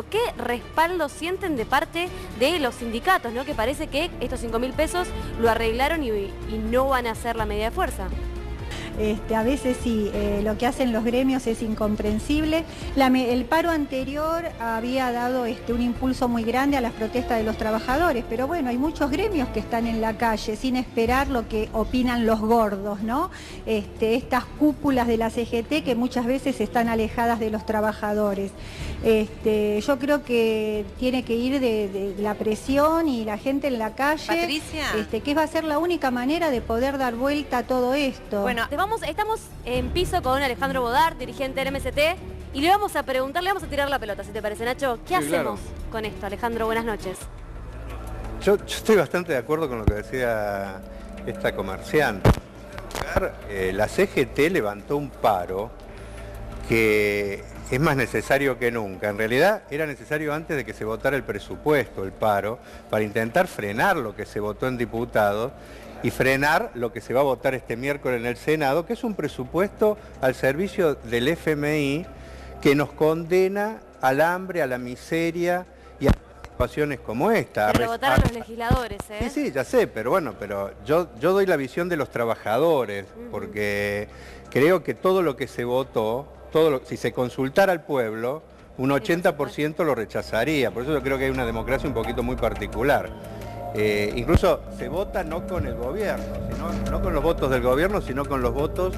¿qué respaldo sienten de parte de los sindicatos, ¿no? Que parece que estos 5.000 pesos lo arreglaron y no van a hacer la medida de fuerza. A veces sí, lo que hacen los gremios es incomprensible. El paro anterior había dado un impulso muy grande a las protestas de los trabajadores, pero bueno, hay muchos gremios que están en la calle sin esperar lo que opinan los gordos, ¿no? Estas cúpulas de la CGT que muchas veces están alejadas de los trabajadores. Yo creo que tiene que ir de la presión y la gente en la calle. Patricia. Que va a ser la única manera de poder dar vuelta a todo esto. Bueno, estamos en piso con Alejandro Bodart, dirigente del MST, y le vamos a preguntar, le vamos a tirar la pelota, si te parece, Nacho. ¿Qué hacemos con esto? Alejandro, buenas noches. Yo estoy bastante de acuerdo con lo que decía esta comerciante. La CGT levantó un paro que es más necesario que nunca. En realidad era necesario antes de que se votara el presupuesto, el paro, para intentar frenar lo que se votó en diputados y frenar lo que se va a votar este miércoles en el Senado, que es un presupuesto al servicio del FMI que nos condena al hambre, a la miseria y a situaciones como esta. Pero votar a los legisladores, ¿eh? Sí, ya sé, pero bueno, yo doy la visión de los trabajadores, porque creo que todo lo que se votó, si se consultara al pueblo, un 80% lo rechazaría. Por eso yo creo que hay una democracia un poquito muy particular. Incluso se vota no con el gobierno, no con los votos del gobierno, sino con los votos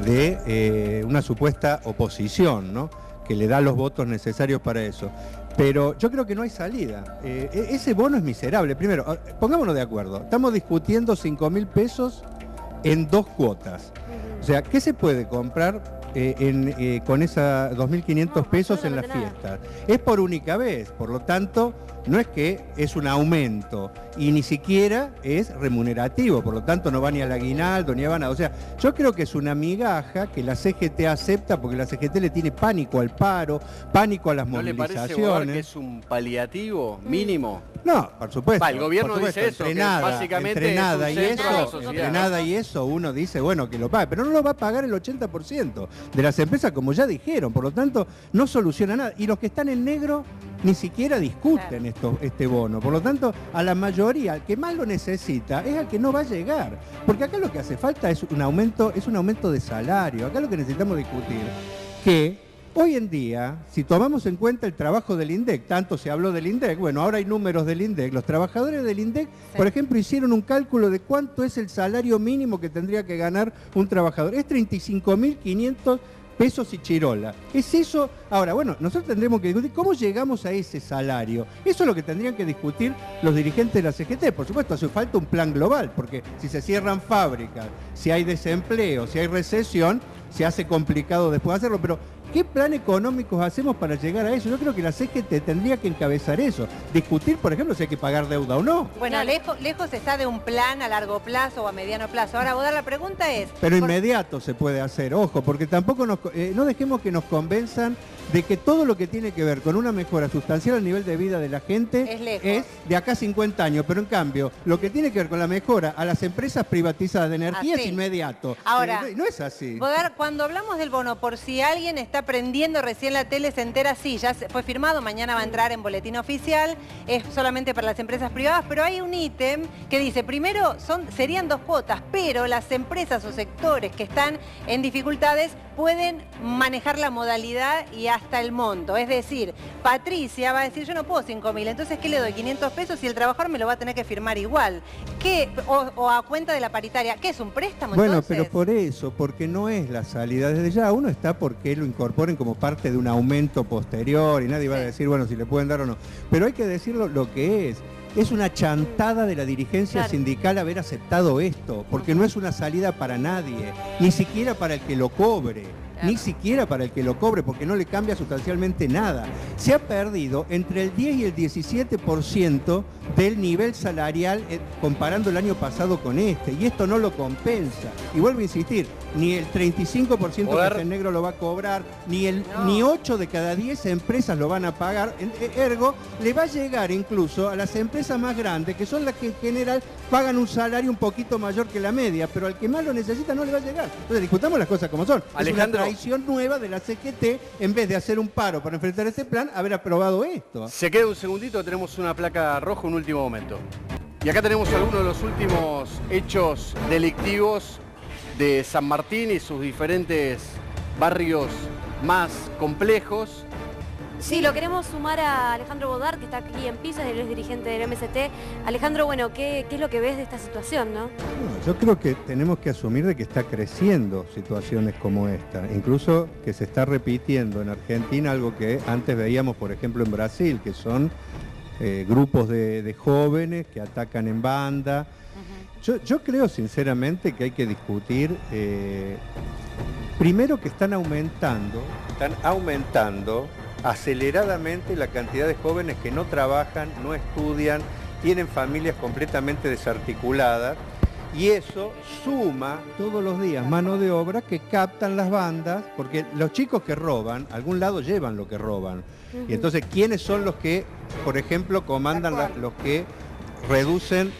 de una supuesta oposición, ¿no? Que le da los votos necesarios para eso. Pero yo creo que no hay salida. Ese bono es miserable. Primero, pongámonos de acuerdo. Estamos discutiendo 5.000 pesos en 2 cuotas. O sea, ¿qué se puede comprar con esas 2.500 pesos en las fiestas? Es por única vez, por lo tanto, no es que es un aumento y ni siquiera es remunerativo, por lo tanto no va ni al aguinaldo ni a nada. O sea, yo creo que es una migaja que la CGT acepta porque la CGT le tiene pánico al paro, pánico a las movilizaciones. ¿No le parece, Bodart, que es un paliativo mínimo? No, por supuesto. El gobierno dice eso, que básicamente entre nada es un centro de la sociedad. Entre nada y eso uno dice, bueno, que lo pague, pero no lo va a pagar el 80% de las empresas, como ya dijeron, por lo tanto no soluciona nada. Y los que están en negro ni siquiera discuten este bono, por lo tanto a la mayoría, al que más lo necesita, es al que no va a llegar, porque acá lo que hace falta es un aumento de salario. Acá lo que necesitamos discutir, que hoy en día, si tomamos en cuenta el trabajo del INDEC, tanto se habló del INDEC, bueno, ahora hay números del INDEC, los trabajadores del INDEC, por ejemplo, hicieron un cálculo de cuánto es el salario mínimo que tendría que ganar un trabajador. Es 35.500 pesos y chirola. ¿Es eso? Ahora, bueno, nosotros tendremos que discutir cómo llegamos a ese salario. Eso es lo que tendrían que discutir los dirigentes de la CGT. Por supuesto, hace falta un plan global, porque si se cierran fábricas, si hay desempleo, si hay recesión, se hace complicado después hacerlo, pero ¿qué plan económicos hacemos para llegar a eso? Yo creo que la CGT tendría que encabezar eso. Discutir, por ejemplo, si hay que pagar deuda o no. Bueno, lejos está de un plan a largo plazo o a mediano plazo. Ahora, Bodart, la pregunta es... Pero inmediato se puede hacer, ojo, porque tampoco no dejemos que nos convenzan de que todo lo que tiene que ver con una mejora sustancial al nivel de vida de la gente es de acá a 50 años. Pero en cambio, lo que tiene que ver con la mejora a las empresas privatizadas de energía es inmediato. Ahora, no es así. Bodart, cuando hablamos del bono, por si alguien está prendiendo recién la tele, se entera, sí, ya fue firmado, mañana va a entrar en boletín oficial, es solamente para las empresas privadas, pero hay un ítem que dice, primero serían 2 cuotas, pero las empresas o sectores que están en dificultades pueden manejar la modalidad y hasta el monto. Es decir, Patricia va a decir, yo no puedo 5.000, entonces ¿qué le doy? 500 pesos y el trabajador me lo va a tener que firmar igual. O a cuenta de la paritaria. ¿Qué es un préstamo Bueno, entonces? pero por eso, porque no es la salida. Desde ya uno está porque lo incorporen como parte de un aumento posterior y nadie va a decir, bueno, si le pueden dar o no. Pero hay que decirlo lo que es. Es una chantada de la dirigencia sindical haber aceptado esto, porque no es una salida para nadie, ni siquiera para el que lo cobre. Ni siquiera para el que lo cobre, porque no le cambia sustancialmente nada. Se ha perdido entre el 10 y el 17% del nivel salarial comparando el año pasado con este, y esto no lo compensa. Y vuelvo a insistir, ni el 35% que está en negro lo va a cobrar, ni 8 de cada 10 empresas lo van a pagar. Ergo, le va a llegar incluso a las empresas más grandes, que son las que en general pagan un salario un poquito mayor que la media, pero al que más lo necesita no le va a llegar. Entonces discutamos las cosas como son. Alejandro, traición nueva de la CGT, en vez de hacer un paro para enfrentar este plan, haber aprobado esto. Se queda un segundito, tenemos una placa roja, un último momento. Y acá tenemos algunos de los últimos hechos delictivos de San Martín y sus diferentes barrios más complejos. Sí, lo queremos sumar a Alejandro Bodart, que está aquí en Piso, él es dirigente del MST. Alejandro, bueno, ¿qué es lo que ves de esta situación, no? Bueno, yo creo que tenemos que asumir de que está creciendo situaciones como esta, incluso que se está repitiendo en Argentina, algo que antes veíamos, por ejemplo, en Brasil, que son grupos de jóvenes que atacan en banda. Yo creo sinceramente que hay que discutir, primero que están aumentando aceleradamente la cantidad de jóvenes que no trabajan, no estudian, tienen familias completamente desarticuladas, y eso suma todos los días mano de obra que captan las bandas, porque los chicos que roban, a algún lado llevan lo que roban. Y entonces, ¿quiénes son los que, por ejemplo, comandan los que reducen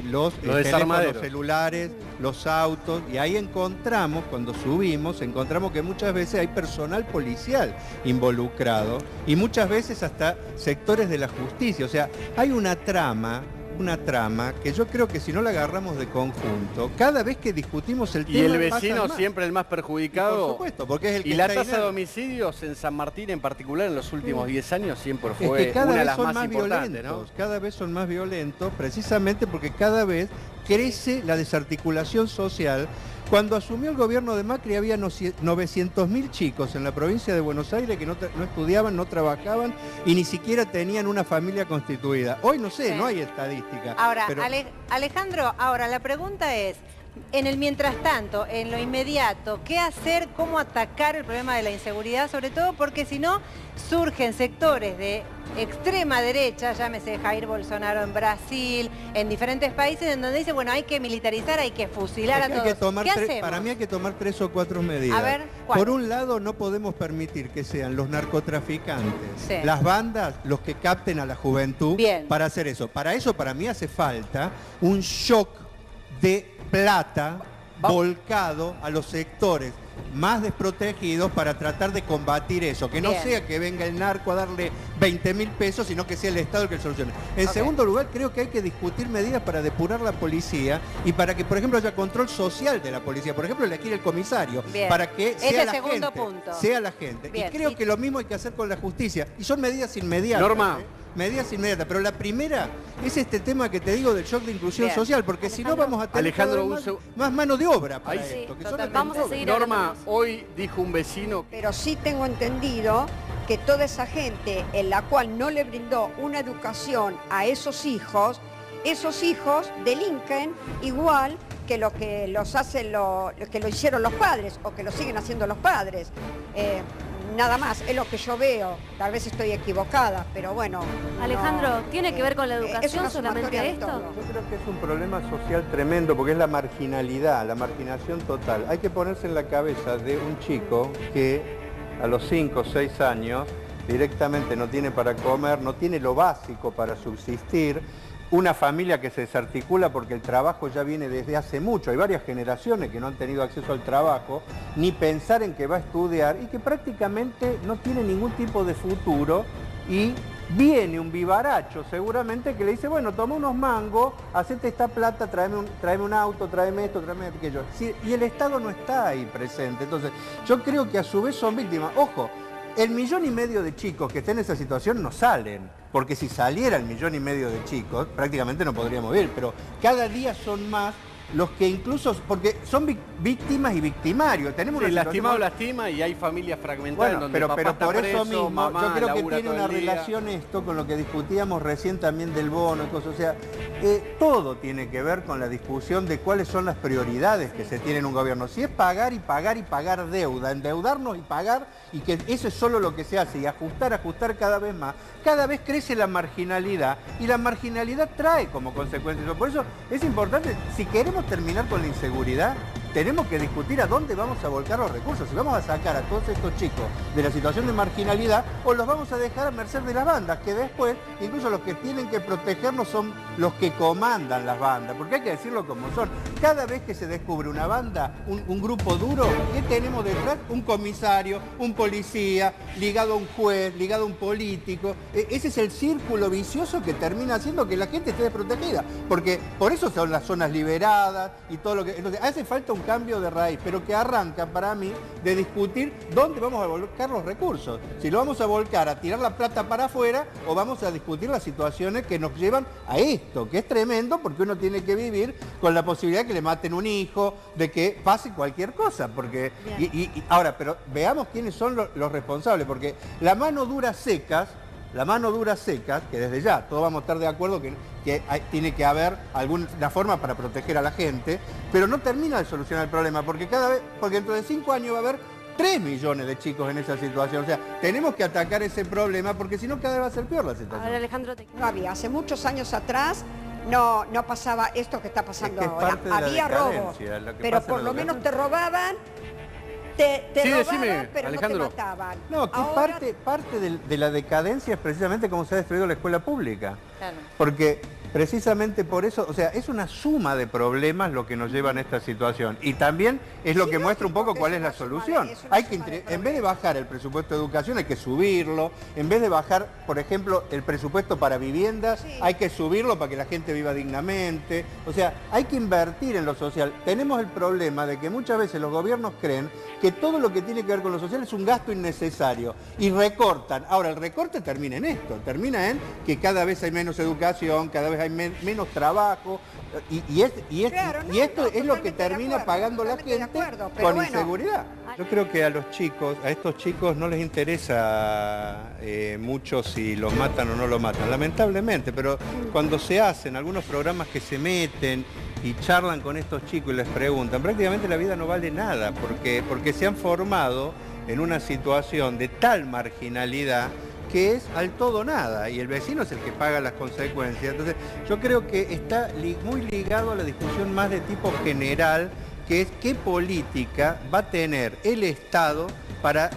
los teléfonos celulares, los autos? Y ahí encontramos, cuando subimos, encontramos que muchas veces hay personal policial involucrado y muchas veces hasta sectores de la justicia. O sea, hay una trama que yo creo que si no la agarramos de conjunto, cada vez que discutimos el tema... Y el vecino siempre el más perjudicado. Y por supuesto, porque es el que y la tasa de homicidios en San Martín en particular en los últimos 10 años siempre fue una de las más importantes, ¿no? Cada vez son más violentos, precisamente porque cada vez crece la desarticulación social. Cuando asumió el gobierno de Macri había 900.000 chicos en la provincia de Buenos Aires que no estudiaban, no trabajaban y ni siquiera tenían una familia constituida. Hoy no sé, no hay estadística. Ahora, pero... Alejandro, la pregunta es, en el mientras tanto, en lo inmediato, ¿qué hacer, cómo atacar el problema de la inseguridad? Sobre todo porque si no, surgen sectores de extrema derecha, llámese Jair Bolsonaro en Brasil, en diferentes países, en donde dice, bueno, hay que militarizar, hay que fusilar a todos. ¿Qué hacemos? Para mí hay que tomar 3 o 4 medidas. A ver, por un lado, no podemos permitir que sean los narcotraficantes, las bandas, los que capten a la juventud para hacer eso. Para eso, para mí hace falta un shock de plata volcado a los sectores más desprotegidos para tratar de combatir eso. Que no sea que venga el narco a darle 20.000 pesos, sino que sea el Estado el que lo solucione. En segundo lugar, creo que hay que discutir medidas para depurar la policía y para que, por ejemplo, haya control social de la policía. Por ejemplo, elegir el comisario para que sea la gente. Sea la gente. Y creo que lo mismo hay que hacer con la justicia. Y son medidas inmediatas. Norma. Medidas inmediatas, pero la primera es este tema que te digo del shock de inclusión social, porque si no vamos a tener más mano de obra para esto. Vamos a seguir. Norma, hoy dijo un vecino... Pero sí tengo entendido que toda esa gente en la cual no le brindó una educación a esos hijos delinquen igual que lo que lo hicieron los padres o que lo siguen haciendo los padres. Nada más, es lo que yo veo. Tal vez estoy equivocada, pero bueno. Alejandro, ¿tiene que ver con la educación solamente esto? Yo creo que es un problema social tremendo porque es la marginalidad, la marginación total. Hay que ponerse en la cabeza de un chico que a los 5 o 6 años directamente no tiene para comer, no tiene lo básico para subsistir. Una familia que se desarticula porque el trabajo ya viene desde hace mucho. Hay varias generaciones que no han tenido acceso al trabajo, ni pensar en que va a estudiar y que prácticamente no tiene ningún tipo de futuro. Y viene un vivaracho seguramente que le dice, bueno, toma unos mangos, hacete esta plata, tráeme un auto, tráeme esto, tráeme aquello. Y el Estado no está ahí presente. Entonces, yo creo que a su vez son víctimas. Ojo, el 1,5 millones de chicos que estén en esa situación no salen. Porque si saliera el 1,5 millones de chicos, prácticamente no podríamos vivir, pero cada día son más los que incluso, porque son víctimas y victimarios. Tenemos el lastimado lastima y hay familias fragmentadas donde pero papá está por eso preso, mismo, mamá yo creo que labura tiene una relación esto con lo que discutíamos recién también del bono y cosas. O sea, todo tiene que ver con la discusión de cuáles son las prioridades que se tiene en un gobierno. Si es pagar y pagar y pagar deuda, endeudarnos y pagar, y que eso es solo lo que se hace, y ajustar cada vez más, cada vez crece la marginalidad, y la marginalidad trae como consecuencia eso. Por eso es importante, si queremos terminar con la inseguridad, tenemos que discutir a dónde vamos a volcar los recursos. Si vamos a sacar a todos estos chicos de la situación de marginalidad o los vamos a dejar a merced de las bandas, que después incluso los que tienen que protegernos son los que comandan las bandas, porque hay que decirlo como son. Cada vez que se descubre una banda, un grupo duro, ¿qué tenemos detrás? Un comisario, un policía, ligado a un juez, ligado a un político. Ese es el círculo vicioso que termina haciendo que la gente esté desprotegida, porque por eso son las zonas liberadas y todo lo que... Entonces hace falta un cambio de raíz, pero que arranca para mí de discutir dónde vamos a volcar los recursos. Si lo vamos a volcar a tirar la plata para afuera o vamos a discutir las situaciones que nos llevan a esto, que es tremendo porque uno tiene que vivir con la posibilidad de que le maten un hijo, de que pase cualquier cosa, porque... Ahora, pero veamos quiénes son los responsables, porque la mano dura secas, que desde ya todos vamos a estar de acuerdo que tiene que haber alguna forma para proteger a la gente, pero no termina de solucionar el problema, porque dentro de 5 años va a haber 3 millones de chicos en esa situación. O sea, tenemos que atacar ese problema, porque si no cada vez va a ser peor la situación. Ahora, Alejandro, No había, hace muchos años atrás no pasaba esto que está pasando ahora. Había robos, pero por lo menos te robaban. Te robaban, pero Alejandro, no te mataban. No, que ahora... parte de la decadencia es precisamente cómo se ha destruido la escuela pública. Claro. Porque precisamente por eso, o sea, es una suma de problemas lo que nos llevan a esta situación. Y también es lo que muestra un poco cuál es la solución. Hay que, en vez de bajar el presupuesto de educación, hay que subirlo. En vez de bajar, por ejemplo, el presupuesto para viviendas, hay que subirlo para que la gente viva dignamente. O sea, hay que invertir en lo social. Tenemos el problema de que muchas veces los gobiernos creen que todo lo que tiene que ver con lo social es un gasto innecesario y recortan. Ahora, el recorte termina en esto, termina en que cada vez hay menos educación, cada vez hay menos trabajo y esto es lo que termina pagando la gente con inseguridad. Yo creo que a estos chicos no les interesa mucho si los matan o no los matan, lamentablemente, pero cuando se hacen algunos programas que se meten y charlan con estos chicos y les preguntan, prácticamente la vida no vale nada, porque se han formado en una situación de tal marginalidad que es al todo nada, y el vecino es el que paga las consecuencias. Entonces, yo creo que está muy ligado a la discusión más de tipo general, que es qué política va a tener el Estado para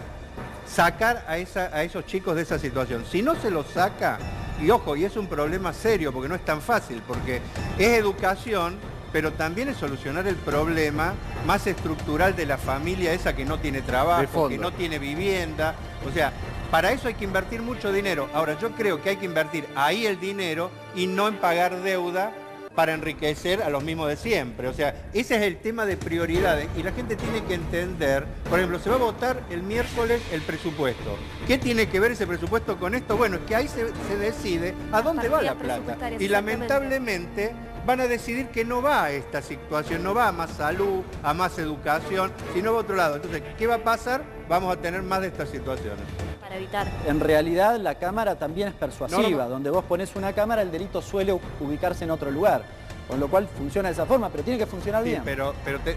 sacar a esos chicos de esa situación. Si no se los saca, y ojo, y es un problema serio, porque no es tan fácil, porque es educación, pero también es solucionar el problema más estructural de la familia esa que no tiene trabajo, que no tiene vivienda. O sea, para eso hay que invertir mucho dinero. Ahora, yo creo que hay que invertir ahí el dinero y no en pagar deuda para enriquecer a los mismos de siempre. O sea, ese es el tema de prioridades y la gente tiene que entender. Por ejemplo, se va a votar el miércoles el presupuesto. ¿Qué tiene que ver ese presupuesto con esto? Bueno, es que ahí se decide a dónde va la plata. Y lamentablemente van a decidir que no va a esta situación, no va a más salud, a más educación, sino va a otro lado. Entonces, ¿qué va a pasar? Vamos a tener más de estas situaciones. Para evitar. En realidad la cámara también es persuasiva, donde vos pones una cámara el delito suele ubicarse en otro lugar, con lo cual funciona de esa forma, pero tiene que funcionar bien. Pero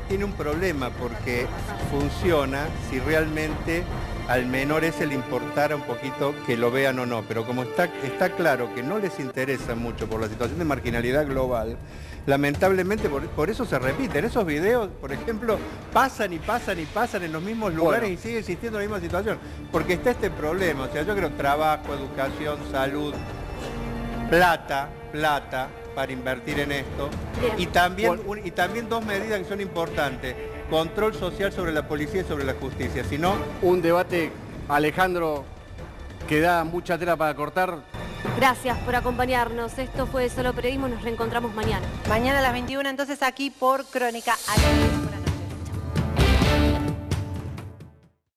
tiene un problema porque funciona si realmente al menor ese le importara un poquito que lo vean o no, pero como está claro que no les interesa mucho por la situación de marginalidad global, lamentablemente por eso se repiten. Esos videos, por ejemplo, pasan en los mismos lugares y sigue existiendo la misma situación, porque está este problema. O sea, yo creo trabajo, educación, salud, plata para invertir en esto. Y también dos medidas que son importantes: control social sobre la policía y sobre la justicia. Si no, un debate, Alejandro, que da mucha tela para cortar. Gracias por acompañarnos. Esto fue Solo Periodismo. Nos reencontramos mañana. Mañana a las 21, entonces aquí por Crónica.